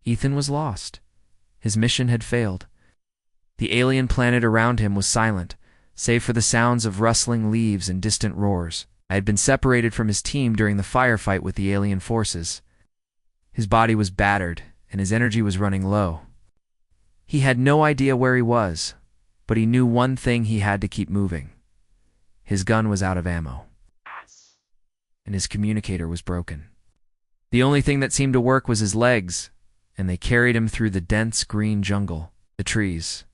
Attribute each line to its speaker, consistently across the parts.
Speaker 1: Ethan was lost. His mission had failed. The alien planet around him was silent, save for the sounds of rustling leaves and distant roars. I had been separated from his team during the firefight with the alien forces. His body was battered, and his energy was running low. He had no idea where he was, but he knew one thing: he had to keep moving. His gun was out of ammo, and his communicator was broken. The only thing that seemed to work was his legs, and they carried him through the dense green jungle. The trees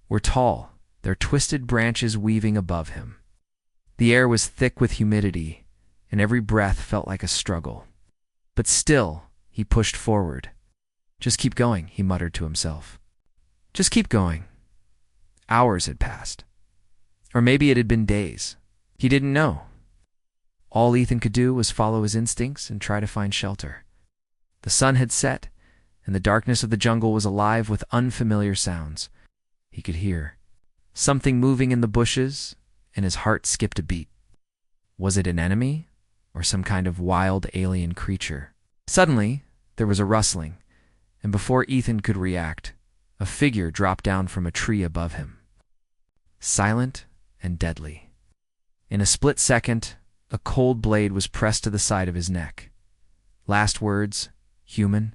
Speaker 1: were tall, their twisted branches weaving above him. The air was thick with humidity, and every breath felt like a struggle. But still, he pushed forward. "Just keep going," he muttered to himself. "Just keep going." Hours had passed. Or maybe it had been days. He didn't know. All Ethan could do was follow his instincts and try to find shelter. The sun had set, and the darkness of the jungle was alive with unfamiliar sounds. He could hear something moving in the bushes, and his heart skipped a beat. Was it an enemy, or some kind of wild alien creature? Suddenly, there was a rustling, and before Ethan could react, a figure dropped down from a tree above him. Silent and deadly. In a split second, a cold blade was pressed to the side of his neck. Last words: human.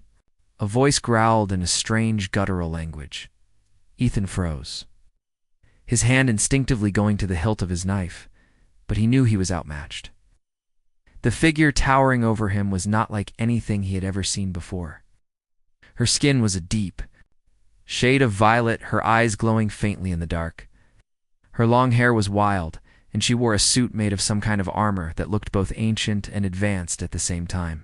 Speaker 1: A voice growled in a strange guttural language. Ethan froze, his hand instinctively going to the hilt of his knife, but he knew he was outmatched. The figure towering over him was not like anything he had ever seen before. Her skin was a deep shade of violet, her eyes glowing faintly in the dark. Her long hair was wild, and she wore a suit made of some kind of armor that looked both ancient and advanced at the same time.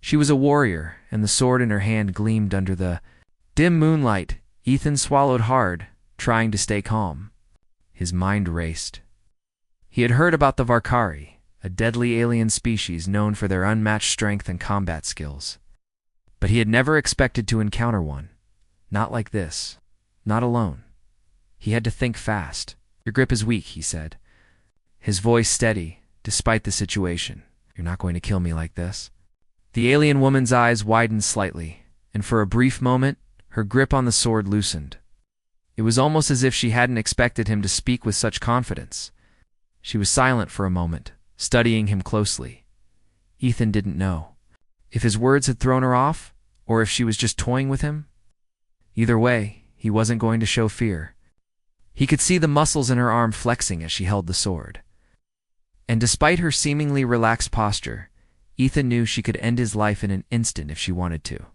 Speaker 1: She was a warrior, and the sword in her hand gleamed under the dim moonlight. Ethan swallowed hard, trying to stay calm. His mind raced. He had heard about the Varkari, a deadly alien species known for their unmatched strength and combat skills. But he had never expected to encounter one. Not like this. Not alone. He had to think fast. "Your grip is weak," he said, his voice steady, despite the situation. "You're not going to kill me like this." The alien woman's eyes widened slightly, and for a brief moment, her grip on the sword loosened. It was almost as if she hadn't expected him to speak with such confidence. She was silent for a moment, studying him closely. Ethan didn't know if his words had thrown her off, or if she was just toying with him. Either way, he wasn't going to show fear. He could see the muscles in her arm flexing as she held the sword. And despite her seemingly relaxed posture, Ethan knew she could end his life in an instant if she wanted to.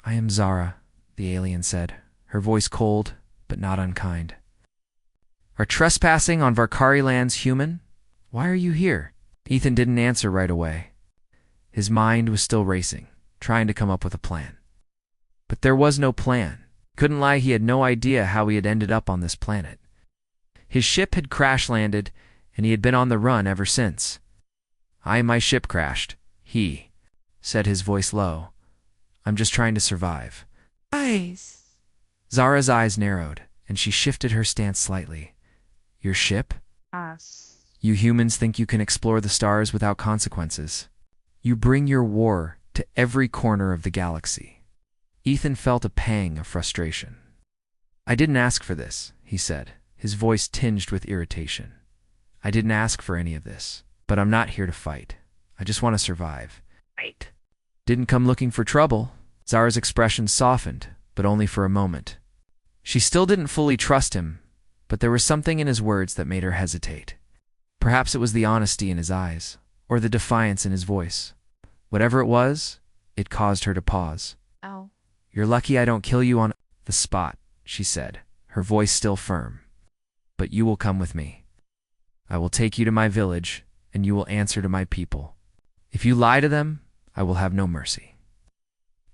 Speaker 1: "I am Zara," the alien said, her voice cold but not unkind. "Are trespassing on Varkari lands human? Why are you here?" Ethan didn't answer right away. His mind was still racing, trying to come up with a plan. But there was no plan. Couldn't lie, he had no idea how he had ended up on this planet. His ship had crash-landed, and he had been on the run ever since. My ship crashed," he said, his voice low. "I'm just trying to survive."
Speaker 2: Eyes.
Speaker 1: Zara's eyes narrowed, and she shifted her stance slightly. "Your ship?
Speaker 2: Us.
Speaker 1: You humans think you can explore the stars without consequences. You bring your war to every corner of the galaxy." Ethan felt a pang of frustration. "I didn't ask for this," he said, his voice tinged with irritation. "I didn't ask for any of this, but I'm not here to fight. I just want to survive."
Speaker 2: Right.
Speaker 1: "Didn't come looking for trouble." Zara's expression softened, but only for a moment. She still didn't fully trust him, but there was something in his words that made her hesitate. Perhaps it was the honesty in his eyes, or the defiance in his voice. Whatever it was, it caused her to pause.
Speaker 2: Oh.
Speaker 1: "You're lucky I don't kill you on the spot," she said, her voice still firm. "But you will come with me. I will take you to my village, and you will answer to my people. If you lie to them, I will have no mercy."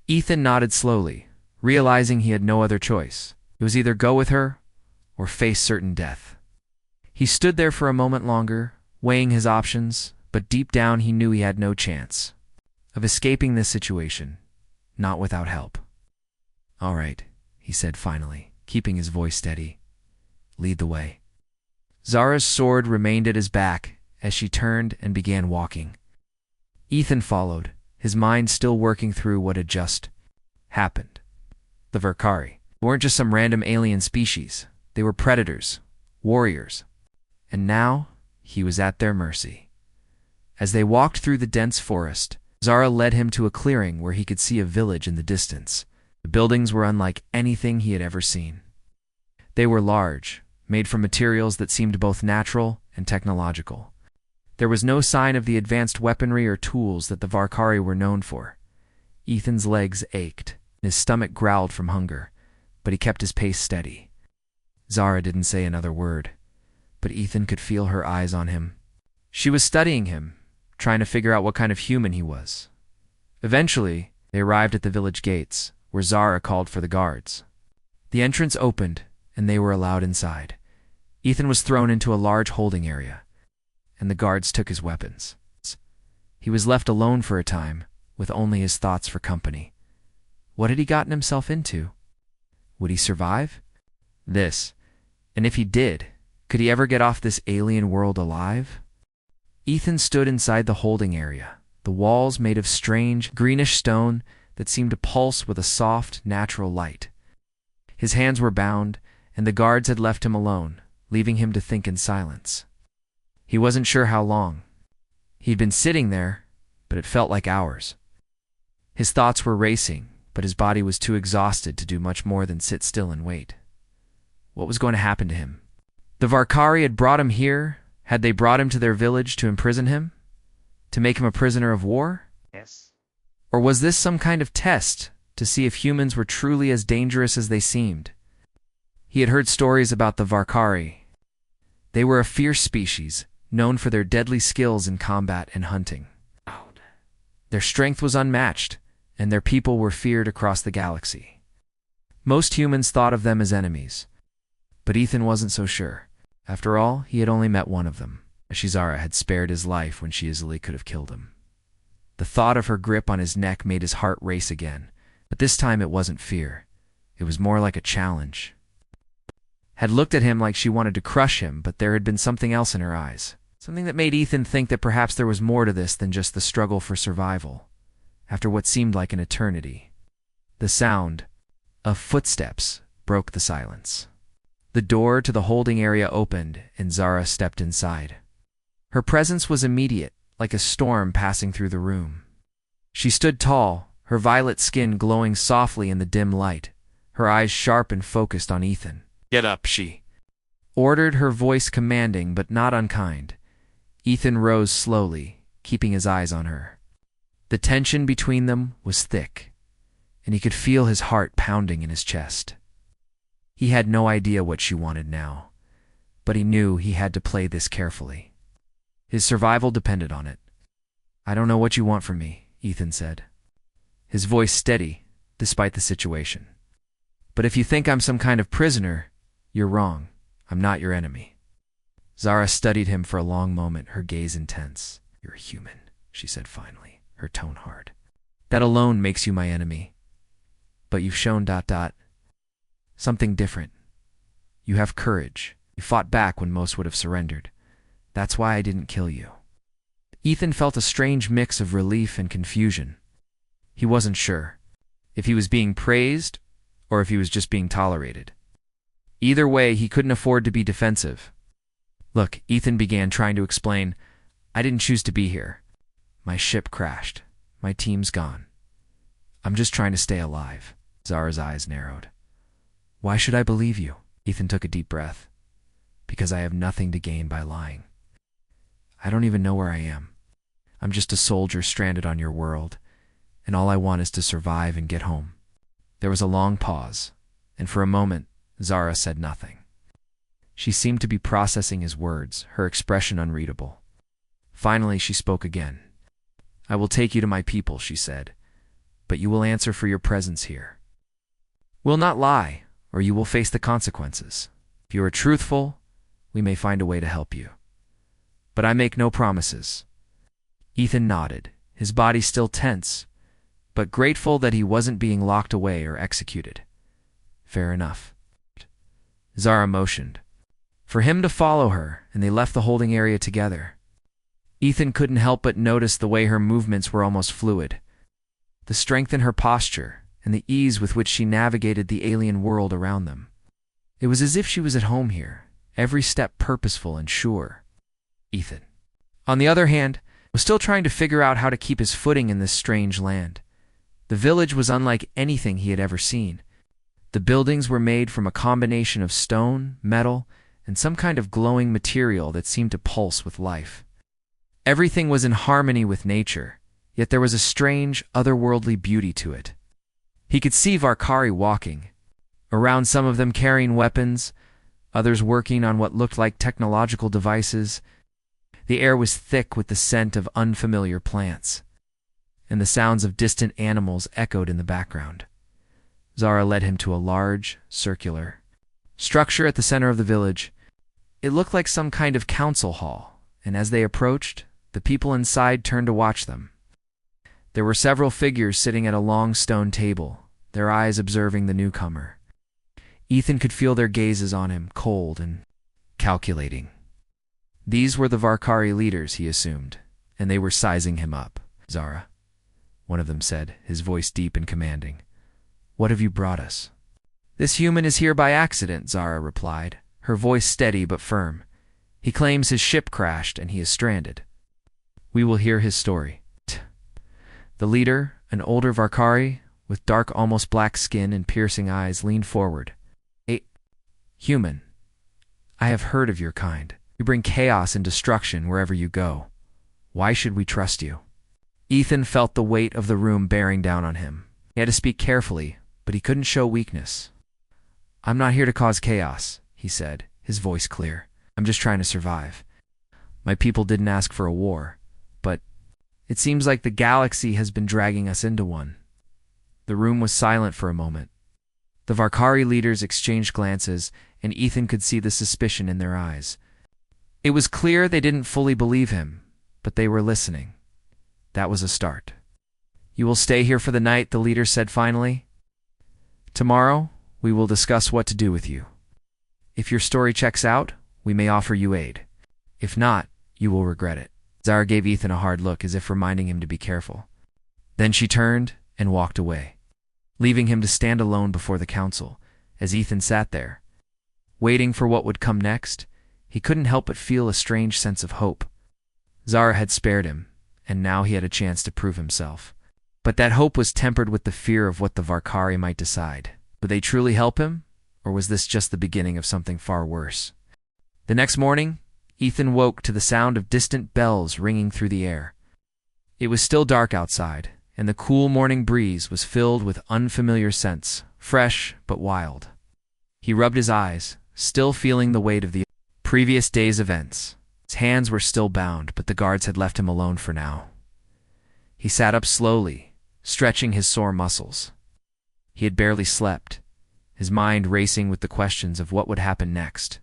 Speaker 1: Ethan nodded slowly, realizing he had no other choice. It was either go with her or face certain death. He stood there for a moment longer, weighing his options, but deep down he knew he had no chance of escaping this situation, not without help. "All right," he said finally, keeping his voice steady. "Lead the way." Zara's sword remained at his back as she turned and began walking. Ethan followed, his mind still working through what had just happened. The Varkari weren't just some random alien species. They were predators, warriors. And now, he was at their mercy. As they walked through the dense forest, Zara led him to a clearing where he could see a village in the distance. The buildings were unlike anything he had ever seen. They were large, made from materials that seemed both natural and technological. There was no sign of the advanced weaponry or tools that the Varkari were known for. Ethan's legs ached, and his stomach growled from hunger, but he kept his pace steady. Zara didn't say another word, but Ethan could feel her eyes on him. She was studying him, trying to figure out what kind of human he was. Eventually, they arrived at the village gates, where Zara called for the guards. The entrance opened, and they were allowed inside. Ethan was thrown into a large holding area, and the guards took his weapons. He was left alone for a time, with only his thoughts for company. What had he gotten himself into? Would he survive? And if he did, could he ever get off this alien world alive? Ethan stood inside the holding area, the walls made of strange, greenish stone that seemed to pulse with a soft, natural light. His hands were bound, and the guards had left him alone, leaving him to think in silence. He wasn't sure how long. He'd been sitting there, but it felt like hours. His thoughts were racing, but his body was too exhausted to do much more than sit still and wait. What was going to happen to him? The Varkari had brought him here. Had they brought him to their village to imprison him? To make him a prisoner of war?
Speaker 2: Yes.
Speaker 1: Or was this some kind of test to see if humans were truly as dangerous as they seemed? He had heard stories about the Varkari. They were a fierce species, known for their deadly skills in combat and hunting. Their strength was unmatched, and their people were feared across the galaxy. Most humans thought of them as enemies, but Ethan wasn't so sure. After all, he had only met one of them. Zara had spared his life when she easily could have killed him. The thought of her grip on his neck made his heart race again, but this time it wasn't fear. It was more like a challenge. Had looked at him like she wanted to crush him, but there had been something else in her eyes. Something that made Ethan think that perhaps there was more to this than just the struggle for survival. After what seemed like an eternity, the sound of footsteps broke the silence. The door to the holding area opened, and Zara stepped inside. Her presence was immediate, like a storm passing through the room. She stood tall, her violet skin glowing softly in the dim light, her eyes sharp and focused on Ethan.
Speaker 3: "Get up," she
Speaker 1: ordered, her voice commanding but not unkind. Ethan rose slowly, keeping his eyes on her. The tension between them was thick, and he could feel his heart pounding in his chest. He had no idea what she wanted now, but he knew he had to play this carefully. His survival depended on it. "I don't know what you want from me," Ethan said, his voice steady despite the situation. "But if you think I'm some kind of prisoner, you're wrong. I'm not your enemy." Zara studied him for a long moment, her gaze intense. "You're a human," she said finally, her tone hard. "That alone makes you my enemy. But you've shown ... something different. You have courage. You fought back when most would have surrendered. That's why I didn't kill you." Ethan felt a strange mix of relief and confusion. He wasn't sure if he was being praised or if he was just being tolerated. Either way, he couldn't afford to be defensive. "Look," Ethan began, trying to explain, "I didn't choose to be here. My ship crashed. My team's gone. I'm just trying to stay alive." Zara's eyes narrowed. "Why should I believe you?" Ethan took a deep breath. "Because I have nothing to gain by lying. I don't even know where I am. I'm just a soldier stranded on your world, and all I want is to survive and get home." There was a long pause, and for a moment, Zara said nothing. She seemed to be processing his words, her expression unreadable. Finally, she spoke again. "I will take you to my people," she said, "but you will answer for your presence here. Will not lie, or you will face the consequences. If you are truthful, we may find a way to help you. But I make no promises." Ethan nodded, his body still tense, but grateful that he wasn't being locked away or executed. "Fair enough." Zara motioned for him to follow her, and they left the holding area together. Ethan couldn't help but notice the way her movements were almost fluid. The strength in her posture and the ease with which she navigated the alien world around them. It was as if she was at home here, every step purposeful and sure. Ethan, on the other hand, was still trying to figure out how to keep his footing in this strange land. The village was unlike anything he had ever seen. The buildings were made from a combination of stone, metal, and some kind of glowing material that seemed to pulse with life. Everything was in harmony with nature, yet there was a strange, otherworldly beauty to it. He could see Varkari walking, around some of them carrying weapons, others working on what looked like technological devices. The air was thick with the scent of unfamiliar plants, and the sounds of distant animals echoed in the background. Zara led him to a large, circular structure at the center of the village. It looked like some kind of council hall, and as they approached, the people inside turned to watch them. There were several figures sitting at a long stone table, their eyes observing the newcomer. Ethan could feel their gazes on him, cold and calculating. These were the Varkari leaders, he assumed, and they were sizing him up. "Zara," one of them said, his voice deep and commanding, "what have you brought us?" "This human is here by accident," Zara replied, her voice steady but firm. "He claims his ship crashed and he is stranded. We will hear his story." The leader, an older Varkari, with dark, almost black skin and piercing eyes, leaned forward. "A human, I have heard of your kind. You bring chaos and destruction wherever you go. Why should we trust you?" Ethan felt the weight of the room bearing down on him. He had to speak carefully, but he couldn't show weakness. "I'm not here to cause chaos," he said, his voice clear. "I'm just trying to survive. My people didn't ask for a war, but it seems like the galaxy has been dragging us into one." The room was silent for a moment. The Varkari leaders exchanged glances, and Ethan could see the suspicion in their eyes. It was clear they didn't fully believe him, but they were listening. That was a start. "You will stay here for the night," the leader said finally. "Tomorrow, we will discuss what to do with you. If your story checks out, we may offer you aid. If not, you will regret it." Zara gave Ethan a hard look, as if reminding him to be careful. Then she turned and walked away, leaving him to stand alone before the council. As Ethan sat there, waiting for what would come next, he couldn't help but feel a strange sense of hope. Zara had spared him, and now he had a chance to prove himself. But that hope was tempered with the fear of what the Varkari might decide. Would they truly help him, or was this just the beginning of something far worse? The next morning, Ethan woke to the sound of distant bells ringing through the air. It was still dark outside, and the cool morning breeze was filled with unfamiliar scents, fresh but wild. He rubbed his eyes, still feeling the weight of the previous day's events. His hands were still bound, but the guards had left him alone for now. He sat up slowly, stretching his sore muscles. He had barely slept, his mind racing with the questions of what would happen next.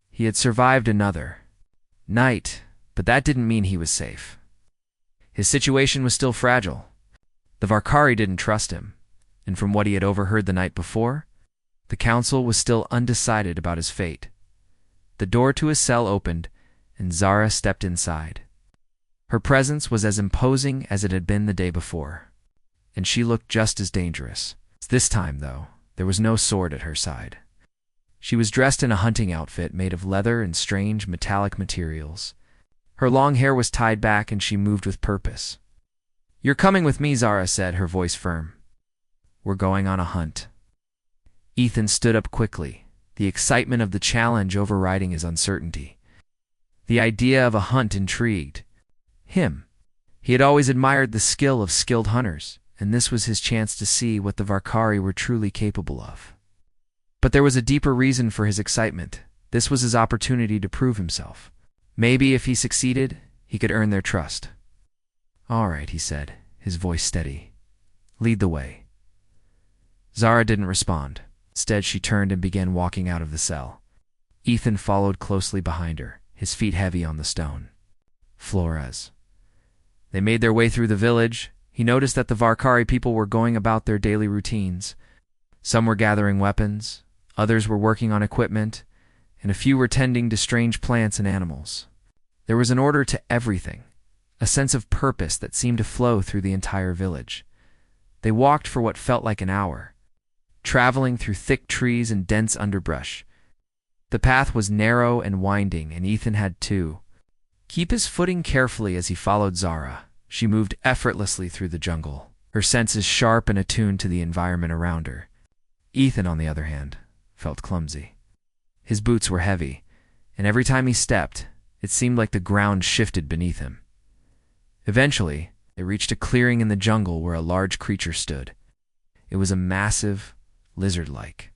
Speaker 1: He had survived another night, but that didn't mean he was safe. His situation was still fragile. The Varkari didn't trust him, and from what he had overheard the night before, the council was still undecided about his fate. The door to his cell opened, and Zara stepped inside. Her presence was as imposing as it had been the day before, and she looked just as dangerous. This time, though, there was no sword at her side. She was dressed in a hunting outfit made of leather and strange metallic materials. Her long hair was tied back, and she moved with purpose. "You're coming with me," Zara said, her voice firm. "We're going on a hunt." Ethan stood up quickly, the excitement of the challenge overriding his uncertainty. The idea of a hunt intrigued him. He had always admired the skill of skilled hunters, and this was his chance to see what the Varkari were truly capable of. But there was a deeper reason for his excitement. This was his opportunity to prove himself. Maybe if he succeeded, he could earn their trust. "All right," he said, his voice steady. "Lead the way." Zara didn't respond. Instead, she turned and began walking out of the cell. Ethan followed closely behind her, his feet heavy on the stone. Flores. They made their way through the village. He noticed that the Varkari people were going about their daily routines. Some were gathering weapons, others were working on equipment, and a few were tending to strange plants and animals. There was an order to everything, a sense of purpose that seemed to flow through the entire village. They walked for what felt like an hour, traveling through thick trees and dense underbrush. The path was narrow and winding, and Ethan had to keep his footing carefully as he followed Zara. She moved effortlessly through the jungle, her senses sharp and attuned to the environment around her. Ethan, on the other hand, felt clumsy. His boots were heavy, and every time he stepped, it seemed like the ground shifted beneath him. Eventually, they reached a clearing in the jungle where a large creature stood. It was a massive, lizard-like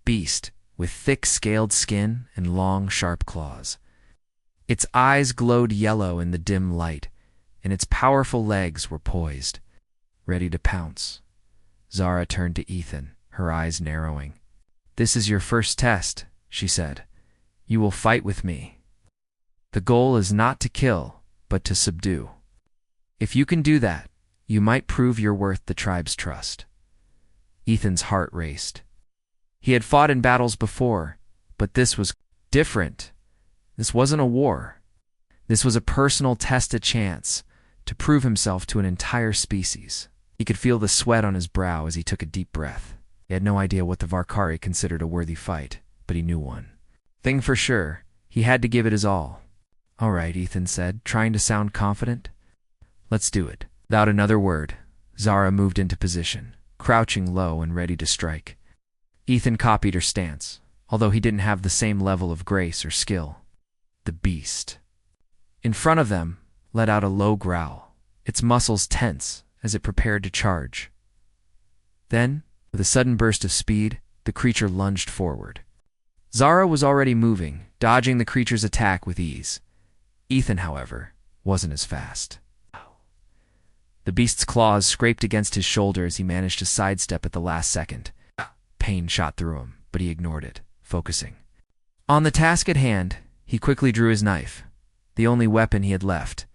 Speaker 1: beast with thick scaled skin and long, sharp claws. Its eyes glowed yellow in the dim light, and its powerful legs were poised, ready to pounce. Zara turned to Ethan, her eyes narrowing. "This is your first test," she said. "You will fight with me. The goal is not to kill, but to subdue. If you can do that, you might prove you're worth the tribe's trust." Ethan's heart raced. He had fought in battles before, but this was different. This wasn't a war. This was a personal test, a chance to prove himself to an entire species. He could feel the sweat on his brow as he took a deep breath. He had no idea what the Varkari considered a worthy fight, but he knew one thing for sure: he had to give it his all. "All right," Ethan said, trying to sound confident. "Let's do it." Without another word, Zara moved into position, crouching low and ready to strike. Ethan copied her stance, although he didn't have the same level of grace or skill. The beast in front of them let out a low growl, its muscles tense as it prepared to charge. Then, with a sudden burst of speed, the creature lunged forward. Zara was already moving, dodging the creature's attack with ease. Ethan, however, wasn't as fast. The beast's claws scraped against his shoulder as he managed to sidestep at the last second. Pain shot through him, but he ignored it, focusing on the task at hand. He quickly drew his knife, the only weapon he had left,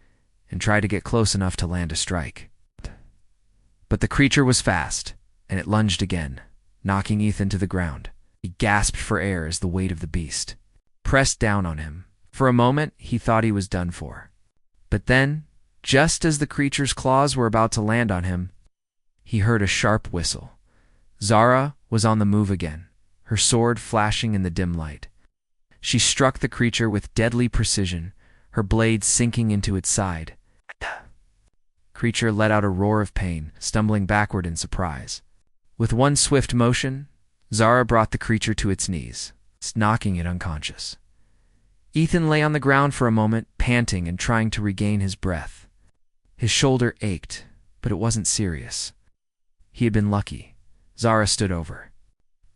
Speaker 1: and tried to get close enough to land a strike. But the creature was fast, and it lunged again, knocking Ethan to the ground. He gasped for air as the weight of the beast pressed down on him. For a moment, he thought he was done for. But then, just as the creature's claws were about to land on him, he heard a sharp whistle. Zara was on the move again, her sword flashing in the dim light. She struck the creature with deadly precision, her blade sinking into its side. Creature let out a roar of pain, stumbling backward in surprise. With one swift motion, Zara brought the creature to its knees, knocking it unconscious. Ethan lay on the ground for a moment, panting and trying to regain his breath. His shoulder ached, but it wasn't serious. He had been lucky. Zara stood over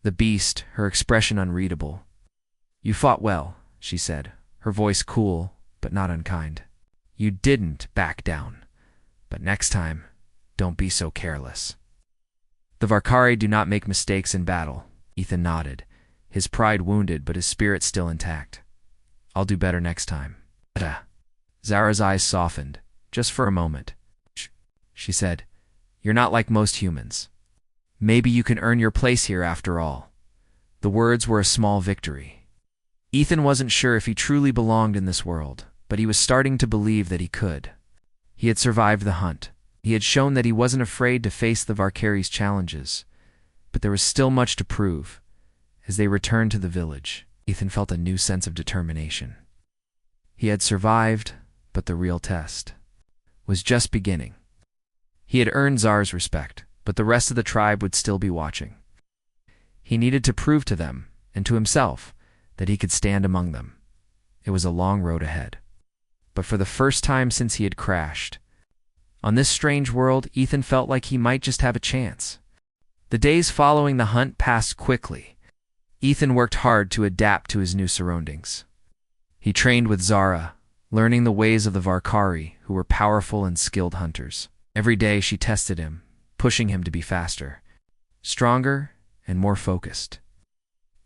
Speaker 1: the beast, her expression unreadable. "You fought well," she said, her voice cool but not unkind. "You didn't back down. But next time, don't be so careless." "The Varkari do not make mistakes in battle," Ethan nodded, his pride wounded but his spirit still intact. "I'll do better next time." Zara's eyes softened, just for a moment. She said, "You're not like most humans. Maybe you can earn your place here after all." The words were a small victory. Ethan wasn't sure if he truly belonged in this world, but he was starting to believe that he could. He had survived the hunt. He had shown that he wasn't afraid to face the Varkari's challenges. But there was still much to prove. As they returned to the village, Ethan felt a new sense of determination. He had survived, but the real test was just beginning. He had earned Zara's respect, but the rest of the tribe would still be watching. He needed to prove to them, and to himself, that he could stand among them. It was a long road ahead. But for the first time since he had crashed on this strange world, Ethan felt like he might just have a chance. The days following the hunt passed quickly. Ethan worked hard to adapt to his new surroundings. He trained with Zara, learning the ways of the Varkari, who were powerful and skilled hunters. Every day she tested him, pushing him to be faster, stronger, and more focused.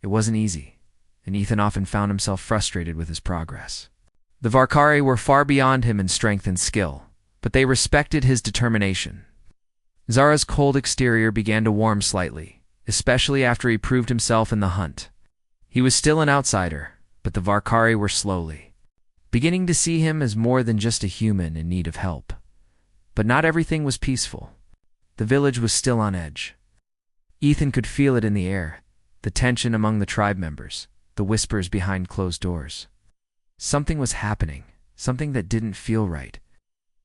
Speaker 1: It wasn't easy, and Ethan often found himself frustrated with his progress. The Varkari were far beyond him in strength and skill, but they respected his determination. Zara's cold exterior began to warm slightly, especially after he proved himself in the hunt. He was still an outsider, but the Varkari were slowly beginning to see him as more than just a human in need of help. But not everything was peaceful. The village was still on edge. Ethan could feel it in the air, the tension among the tribe members, the whispers behind closed doors. Something was happening, something that didn't feel right.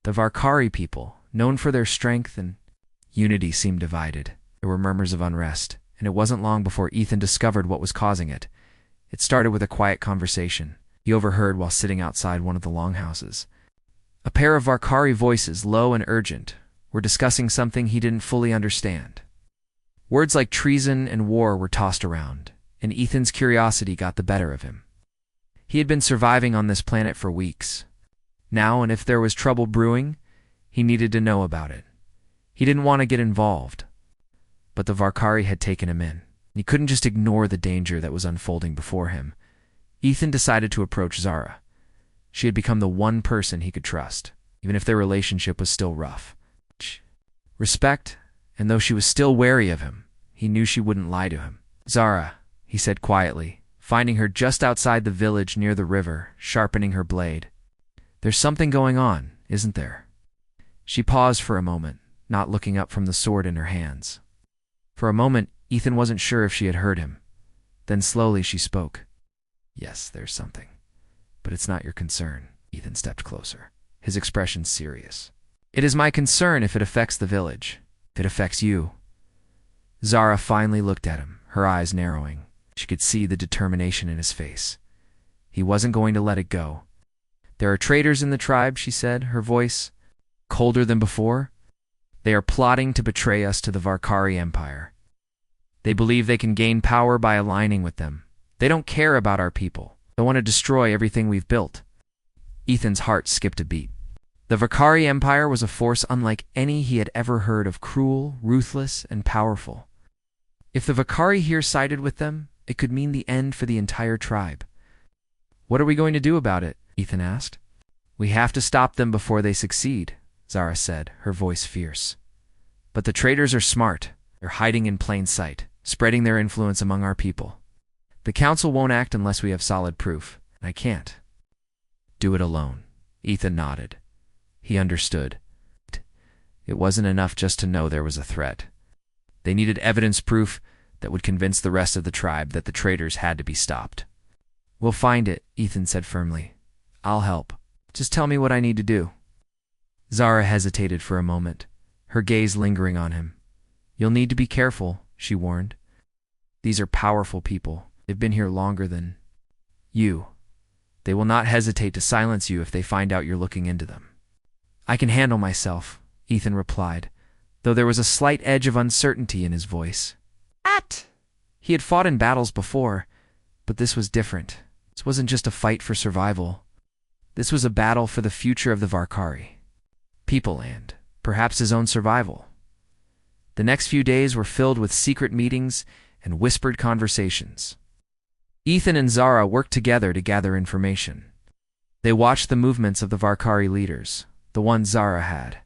Speaker 1: The Varkari people, known for their strength and unity, seemed divided. There were murmurs of unrest, and it wasn't long before Ethan discovered what was causing it. It started with a quiet conversation he overheard while sitting outside one of the longhouses. A pair of Varkari voices, low and urgent, were discussing something he didn't fully understand. Words like treason and war were tossed around, and Ethan's curiosity got the better of him. He had been surviving on this planet for weeks. Now, and if there was trouble brewing, he needed to know about it. He didn't want to get involved, but the Varkari had taken him in. He couldn't just ignore the danger that was unfolding before him. Ethan decided to approach Zara. She had become the one person he could trust, even if their relationship was still rough. Respect, and though she was still wary of him, he knew she wouldn't lie to him. "Zara," he said quietly, finding her just outside the village near the river, sharpening her blade. "There's something going on, isn't there?" She paused for a moment, not looking up from the sword in her hands. For a moment, Ethan wasn't sure if she had heard him. Then slowly she spoke. "Yes, there's something. But it's not your concern." Ethan stepped closer, his expression serious. "It is my concern if it affects the village. If it affects you." Zara finally looked at him, her eyes narrowing. She could see the determination in his face. He wasn't going to let it go. "There are traitors in the tribe," she said, her voice colder than before. "They are plotting to betray us to the Varkari Empire. They believe they can gain power by aligning with them. They don't care about our people. They want to destroy everything we've built." Ethan's heart skipped a beat. The Varkari Empire was a force unlike any he had ever heard of, cruel, ruthless, and powerful. If the Varkari here sided with them, it could mean the end for the entire tribe. "What are we going to do about it?" Ethan asked. "We have to stop them before they succeed," Zara said, her voice fierce. "But the traitors are smart. They're hiding in plain sight, spreading their influence among our people. The council won't act unless we have solid proof. I can't do it alone." Ethan nodded. He understood. It wasn't enough just to know there was a threat. They needed evidence proof that would convince the rest of the tribe that the traitors had to be stopped. "We'll find it," Ethan said firmly. "I'll help. Just tell me what I need to do." Zara hesitated for a moment, her gaze lingering on him. "You'll need to be careful," she warned. "These are powerful people. They've been here longer than you. They will not hesitate to silence you if they find out you're looking into them." "I can handle myself," Ethan replied, though there was a slight edge of uncertainty in his voice. He had fought in battles before, but this was different. This wasn't just a fight for survival. This was a battle for the future of the Varkari people and, perhaps, his own survival. The next few days were filled with secret meetings and whispered conversations. Ethan and Zara worked together to gather information. They watched the movements of the Varkari leaders, the ones Zara had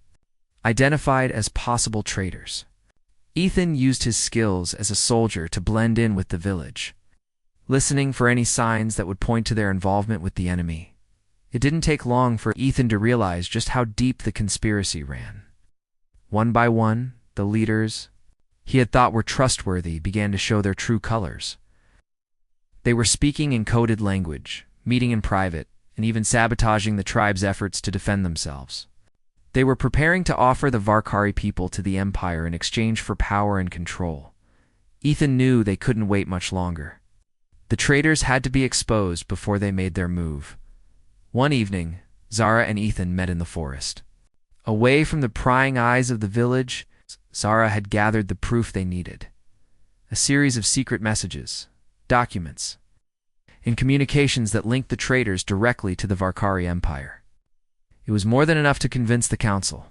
Speaker 1: identified as possible traitors. Ethan used his skills as a soldier to blend in with the village, listening for any signs that would point to their involvement with the enemy. It didn't take long for Ethan to realize just how deep the conspiracy ran. One by one, the leaders he had thought were trustworthy began to show their true colors. They were speaking in coded language, meeting in private, and even sabotaging the tribe's efforts to defend themselves. They were preparing to offer the Varkari people to the Empire in exchange for power and control. Ethan knew they couldn't wait much longer. The traitors had to be exposed before they made their move. One evening, Zara and Ethan met in the forest. Away from the prying eyes of the village, Zara had gathered the proof they needed. A series of secret messages, documents, and communications that linked the traitors directly to the Varkari Empire. It was more than enough to convince the council.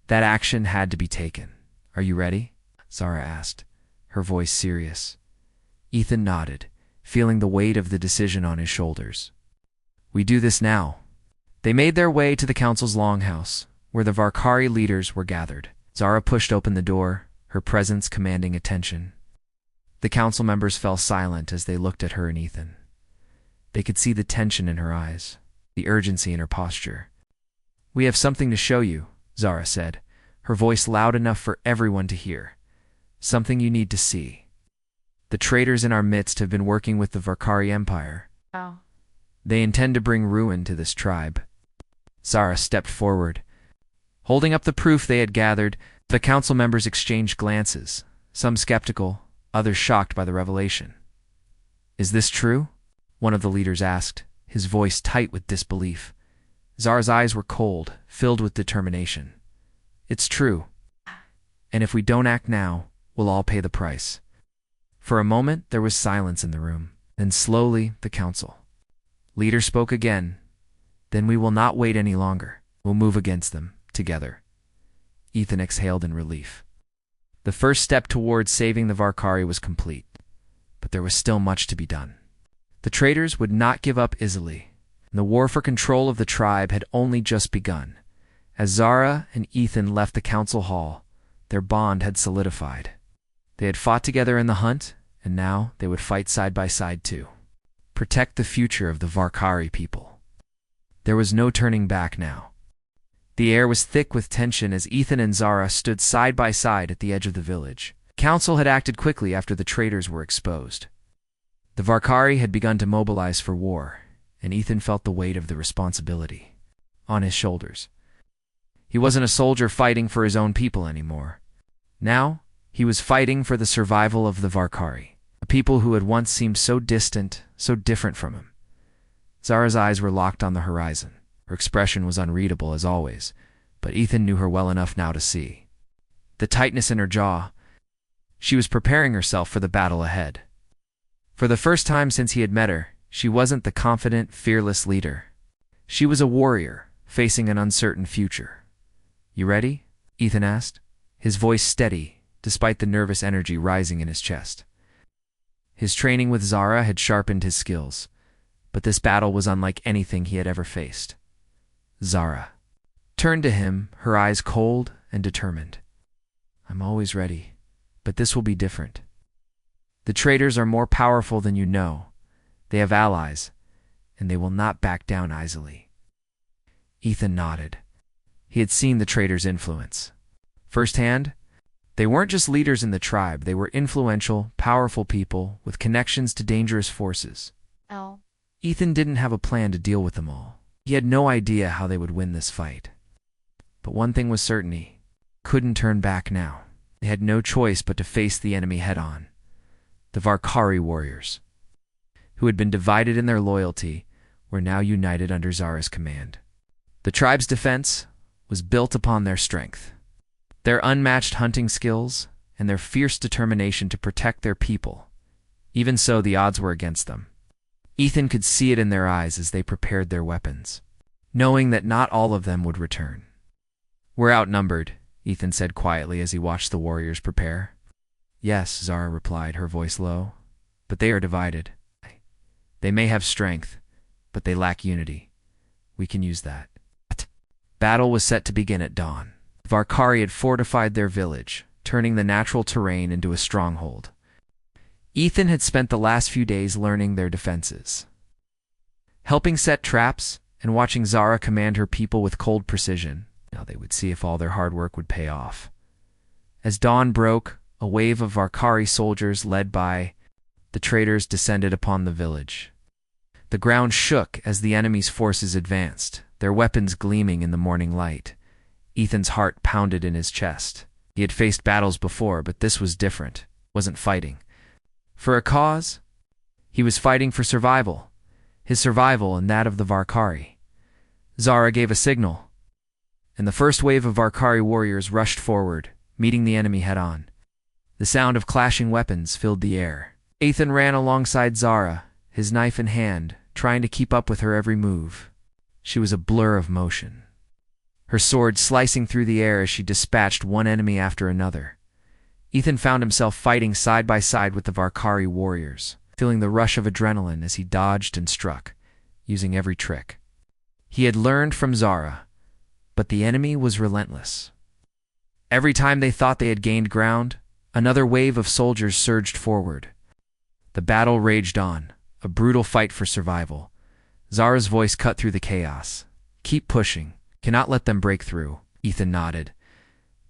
Speaker 1: That action had to be taken. "Are you ready?" Zara asked, her voice serious. Ethan nodded, feeling the weight of the decision on his shoulders. "We do this now." They made their way to the council's longhouse, where the Varkari leaders were gathered. Zara pushed open the door, her presence commanding attention. The council members fell silent as they looked at her and Ethan. They could see the tension in her eyes, the urgency in her posture. "We have something to show you," Zara said, her voice loud enough for everyone to hear. "Something you need to see. The traitors in our midst have been working with the Varkari Empire.
Speaker 2: Oh.
Speaker 1: They intend to bring ruin to this tribe." Zara stepped forward. Holding up the proof they had gathered, the council members exchanged glances, some skeptical, others shocked by the revelation. "Is this true?" one of the leaders asked, his voice tight with disbelief. Zara's eyes were cold, filled with determination. "It's true. And if we don't act now, we'll all pay the price." For a moment, there was silence in the room. Then slowly, the council leader spoke again. "Then we will not wait any longer. We'll move against them, together." Ethan exhaled in relief. The first step towards saving the Varkari was complete, but there was still much to be done. The traitors would not give up easily, and the war for control of the tribe had only just begun. As Zara and Ethan left the council hall, their bond had solidified. They had fought together in the hunt, and now they would fight side by side too. Protect the future of the Varkari people. There was no turning back now. The air was thick with tension as Ethan and Zara stood side by side at the edge of the village. Council had acted quickly after the traitors were exposed. The Varkari had begun to mobilize for war, and Ethan felt the weight of the responsibility on his shoulders. He wasn't a soldier fighting for his own people anymore. Now, he was fighting for the survival of the Varkari, a people who had once seemed so distant, so different from him. Zara's eyes were locked on the horizon. Her expression was unreadable as always, but Ethan knew her well enough now to see the tightness in her jaw. She was preparing herself for the battle ahead. For the first time since he had met her, she wasn't the confident, fearless leader. She was a warrior, facing an uncertain future. "You ready?" Ethan asked, his voice steady, despite the nervous energy rising in his chest. His training with Zara had sharpened his skills, but this battle was unlike anything he had ever faced. Zara turned to him, her eyes cold and determined. "I'm always ready, but this will be different. The traitors are more powerful than you know. They have allies, and they will not back down easily." Ethan nodded. He had seen the traitors' influence firsthand. They weren't just leaders in the tribe, they were influential, powerful people with connections to dangerous forces.
Speaker 2: Oh.
Speaker 1: Ethan didn't have a plan to deal with them all. He had no idea how they would win this fight. But one thing was certain: he couldn't turn back now. They had no choice but to face the enemy head-on. The Varkari warriors, who had been divided in their loyalty, were now united under Zara's command. The tribe's defense was built upon their strength, their unmatched hunting skills, and their fierce determination to protect their people. Even so, the odds were against them. Ethan could see it in their eyes as they prepared their weapons, knowing that not all of them would return. "We're outnumbered," Ethan said quietly as he watched the warriors prepare. "Yes," Zara replied, her voice low, "but they are divided. They may have strength, but they lack unity. We can use that." Battle was set to begin at dawn. Varkari had fortified their village, turning the natural terrain into a stronghold. Ethan had spent the last few days learning their defenses, helping set traps and watching Zara command her people with cold precision. Now they would see if all their hard work would pay off. As dawn broke, a wave of Varkari soldiers led by the traitors descended upon the village. The ground shook as the enemy's forces advanced, their weapons gleaming in the morning light. Ethan's heart pounded in his chest. He had faced battles before, but this was different. Wasn't fighting for a cause. He was fighting for survival, his survival and that of the Varkari. Zara gave a signal, and the first wave of Varkari warriors rushed forward, meeting the enemy head-on. The sound of clashing weapons filled the air. Ethan ran alongside Zara, his knife in hand, trying to keep up with her every move. She was a blur of motion, her sword slicing through the air as she dispatched one enemy after another. Ethan found himself fighting side by side with the Varkari warriors, feeling the rush of adrenaline as he dodged and struck, using every trick he had learned from Zara. But the enemy was relentless. Every time they thought they had gained ground, another wave of soldiers surged forward. The battle raged on, a brutal fight for survival. Zara's voice cut through the chaos. "Keep pushing. Cannot let them break through." Ethan nodded.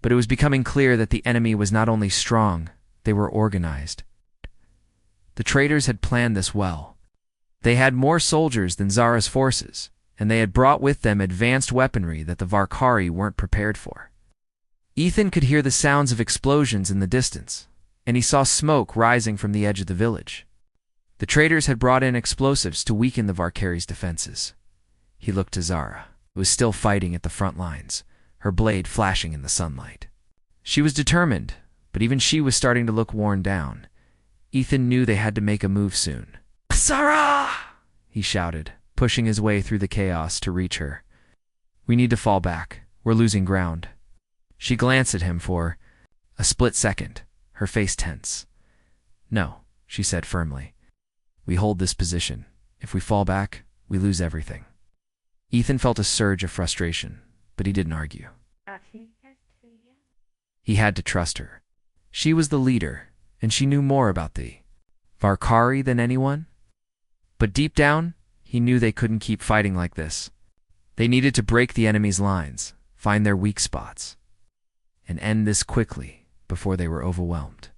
Speaker 1: But it was becoming clear that the enemy was not only strong, they were organized. The traitors had planned this well. They had more soldiers than Zara's forces, and they had brought with them advanced weaponry that the Varkari weren't prepared for. Ethan could hear the sounds of explosions in the distance, and he saw smoke rising from the edge of the village. The traitors had brought in explosives to weaken the Varkari's defenses. He looked to Zara, who was still fighting at the front lines, her blade flashing in the sunlight. She was determined, but even she was starting to look worn down. Ethan knew they had to make a move soon. "Zara!" he shouted, pushing his way through the chaos to reach her. "We need to fall back. We're losing ground." She glanced at him for a split second, her face tense. "No," she said firmly. "We hold this position. If we fall back, we lose everything." Ethan felt a surge of frustration, but he didn't argue. He had to trust her. She was the leader, and she knew more about the Varkari than anyone. But deep down, he knew they couldn't keep fighting like this. They needed to break the enemy's lines, find their weak spots, and end this quickly before they were overwhelmed.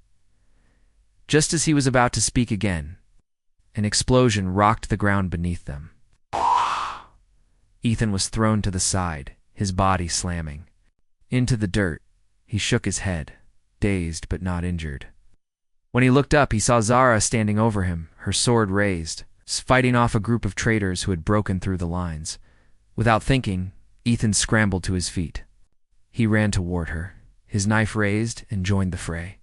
Speaker 1: Just as he was about to speak again, an explosion rocked the ground beneath them. Ethan was thrown to the side, his body slamming. Into the dirt, he shook his head, dazed but not injured. When he looked up, he saw Zara standing over him, her sword raised, fighting off a group of traitors who had broken through the lines. Without thinking, Ethan scrambled to his feet. He ran toward her, his knife raised, and joined the fray.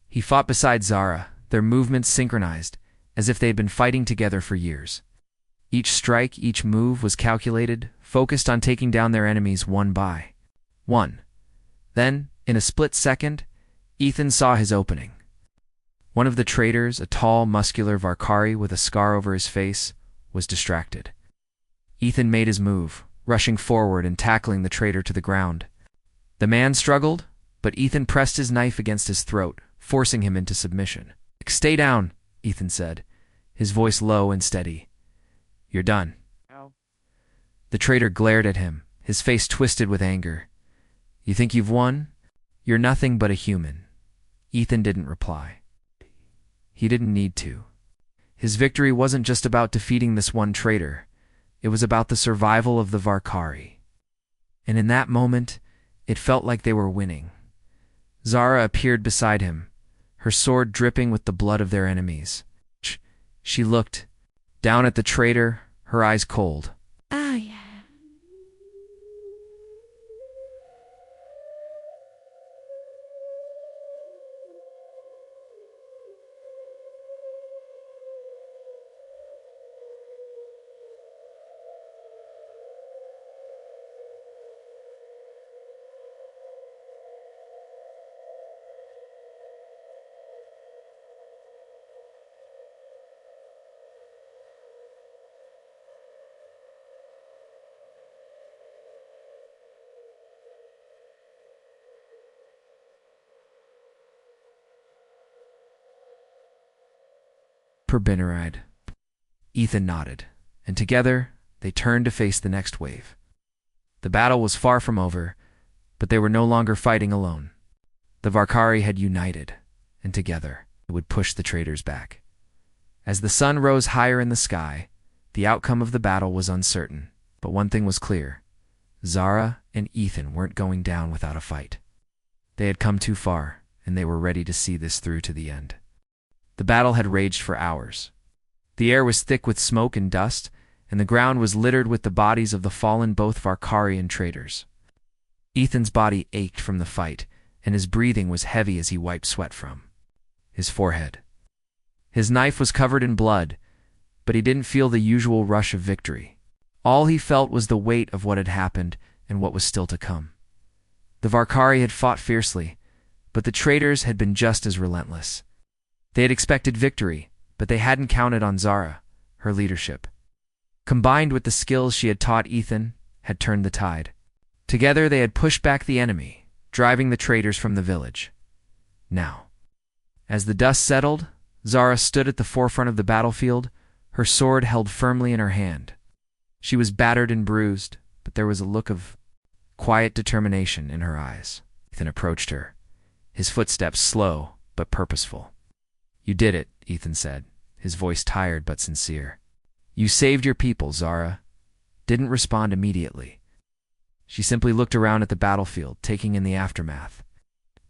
Speaker 1: He fought beside Zara, their movements synchronized, as if they had been fighting together for years. Each strike, each move was calculated, focused on taking down their enemies one by one. Then, in a split second, Ethan saw his opening. One of the traitors, a tall, muscular Varkari with a scar over his face, was distracted. Ethan made his move, rushing forward and tackling the traitor to the ground. The man struggled, but Ethan pressed his knife against his throat, forcing him into submission. "Stay down," Ethan said, his voice low and steady. "You're done."
Speaker 2: No.
Speaker 1: The traitor glared at him, his face twisted with anger. "You think you've won? You're nothing but a human." Ethan didn't reply. He didn't need to. His victory wasn't just about defeating this one traitor. It was about the survival of the Varkari. And in that moment, it felt like they were winning. Zara appeared beside him, her sword dripping with the blood of their enemies. She looked down at the traitor, her eyes cold.
Speaker 2: Oh, yeah.
Speaker 1: Perbinaride. Ethan nodded, and together they turned to face the next wave. The battle was far from over, but they were no longer fighting alone. The Varkari had united, and together it would push the traitors back. As the sun rose higher in the sky, the outcome of the battle was uncertain, but one thing was clear. Zara and Ethan weren't going down without a fight. They had come too far, and they were ready to see this through to the end. The battle had raged for hours. The air was thick with smoke and dust, and the ground was littered with the bodies of the fallen both Varkari and traitors. Ethan's body ached from the fight, and his breathing was heavy as he wiped sweat from his forehead. His knife was covered in blood, but he didn't feel the usual rush of victory. All he felt was the weight of what had happened and what was still to come. The Varkari had fought fiercely, but the traitors had been just as relentless. They had expected victory, but they hadn't counted on Zara, her leadership. Combined with the skills she had taught Ethan, had turned the tide. Together they had pushed back the enemy, driving the traitors from the village. Now, as the dust settled, Zara stood at the forefront of the battlefield, her sword held firmly in her hand. She was battered and bruised, but there was a look of quiet determination in her eyes. Ethan approached her, his footsteps slow but purposeful. "You did it," Ethan said, his voice tired but sincere. "You saved your people." Zara didn't respond immediately. She simply looked around at the battlefield, taking in the aftermath.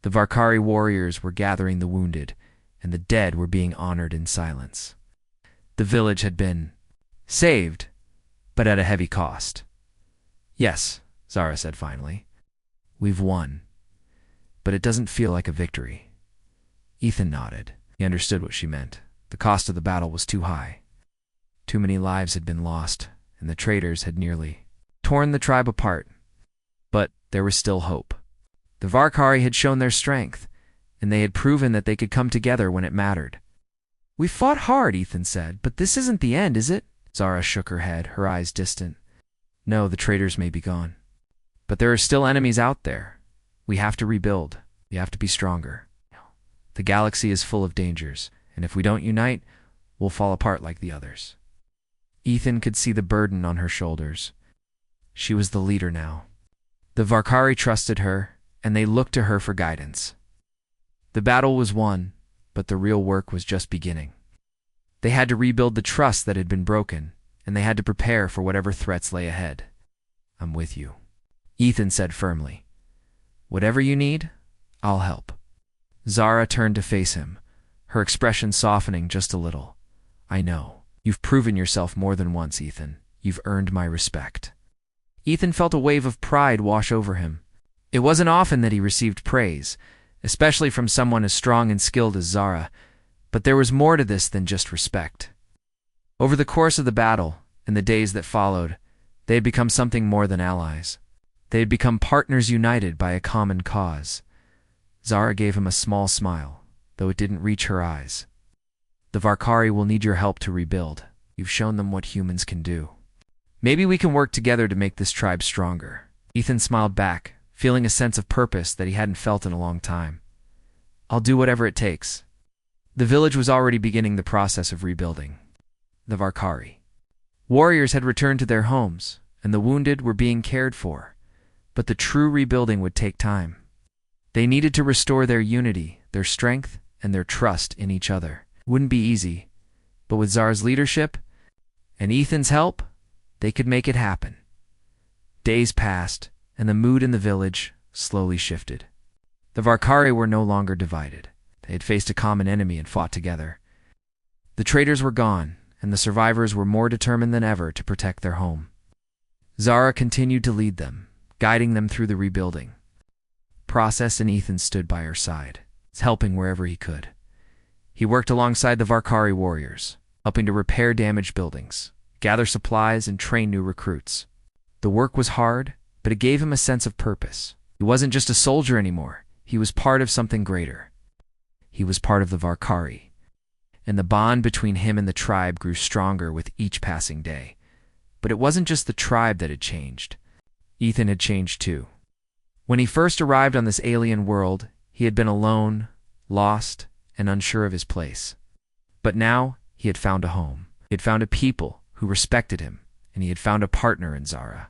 Speaker 1: The Varkari warriors were gathering the wounded, and the dead were being honored in silence. The village had been saved, but at a heavy cost. "Yes," Zara said finally. "We've won. But it doesn't feel like a victory." Ethan nodded. He understood what she meant. The cost of the battle was too high. Too many lives had been lost, and the traitors had nearly torn the tribe apart. But there was still hope. The Varkari had shown their strength, and they had proven that they could come together when it mattered. "We fought hard," Ethan said, "but this isn't the end, is it?" Zara shook her head, her eyes distant. "No, the traitors may be gone. But there are still enemies out there. We have to rebuild. We have to be stronger. The galaxy is full of dangers, and if we don't unite, we'll fall apart like the others." Ethan could see the burden on her shoulders. She was the leader now. The Varkari trusted her, and they looked to her for guidance. The battle was won, but the real work was just beginning. They had to rebuild the trust that had been broken, and they had to prepare for whatever threats lay ahead. "I'm with you," Ethan said firmly. "Whatever you need, I'll help." Zara turned to face him, her expression softening just a little. "I know. You've proven yourself more than once, Ethan. You've earned my respect." Ethan felt a wave of pride wash over him. It wasn't often that he received praise, especially from someone as strong and skilled as Zara, but there was more to this than just respect. Over the course of the battle, and the days that followed, they had become something more than allies. They had become partners united by a common cause. Zara gave him a small smile, though it didn't reach her eyes. "The Varkari will need your help to rebuild. You've shown them what humans can do. Maybe we can work together to make this tribe stronger." Ethan smiled back, feeling a sense of purpose that he hadn't felt in a long time. "I'll do whatever it takes." The village was already beginning the process of rebuilding. The Varkari warriors had returned to their homes, and the wounded were being cared for. But the true rebuilding would take time. They needed to restore their unity, their strength, and their trust in each other. It wouldn't be easy, but with Zara's leadership and Ethan's help, they could make it happen. Days passed, and the mood in the village slowly shifted. The Varkari were no longer divided. They had faced a common enemy and fought together. The traitors were gone, and the survivors were more determined than ever to protect their home. Zara continued to lead them, guiding them through the rebuilding. Process and Ethan stood by her side, helping wherever he could. He worked alongside the Varkari warriors, helping to repair damaged buildings, gather supplies, and train new recruits. The work was hard, but it gave him a sense of purpose. He wasn't just a soldier anymore. He was part of something greater. He was part of the Varkari, and the bond between him and the tribe grew stronger with each passing day. But it wasn't just the tribe that had changed. Ethan had changed too. When he first arrived on this alien world, he had been alone, lost, and unsure of his place. But now he had found a home. He had found a people who respected him, and he had found a partner in Zara.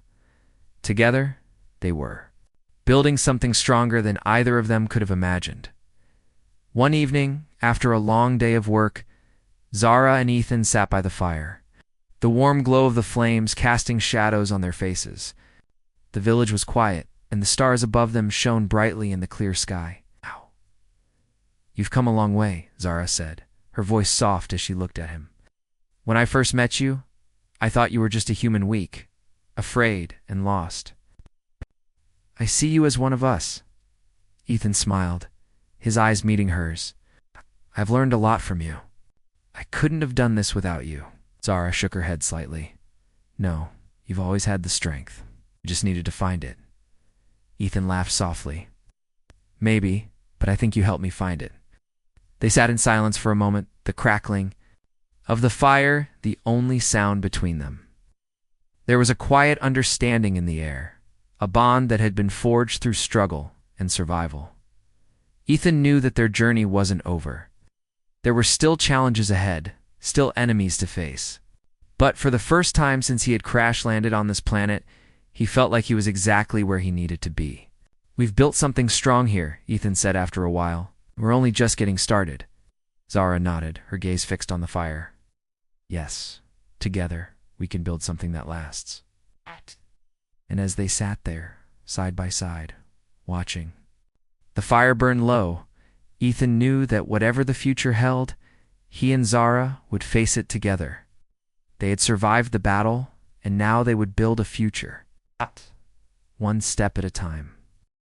Speaker 1: Together, they were building something stronger than either of them could have imagined. One evening, after a long day of work, Zara and Ethan sat by the fire, the warm glow of the flames casting shadows on their faces. The village was quiet, and the stars above them shone brightly in the clear sky. "Wow. You've come a long way," Zara said, her voice soft as she looked at him. "When I first met you, I thought you were just a human weak, afraid and lost. I see you as one of us." Ethan smiled, his eyes meeting hers. "I've learned a lot from you. I couldn't have done this without you." Zara shook her head slightly. "No, you've always had the strength. You just needed to find it." Ethan laughed softly. "Maybe, but I think you helped me find it." They sat in silence for a moment, the crackling of the fire the only sound between them. There was a quiet understanding in the air, a bond that had been forged through struggle and survival. Ethan knew that their journey wasn't over. There were still challenges ahead, still enemies to face. But for the first time since he had crash-landed on this planet, he felt like he was exactly where he needed to be. We've built something strong here, Ethan said after a while. We're only just getting started. Zara nodded, her gaze fixed on the fire. Yes, together, we can build something that lasts. And as they sat there, side by side, watching, the fire burned low, Ethan knew that whatever the future held, he and Zara would face it together. They had survived the battle, and now they would build a future, one step at a time.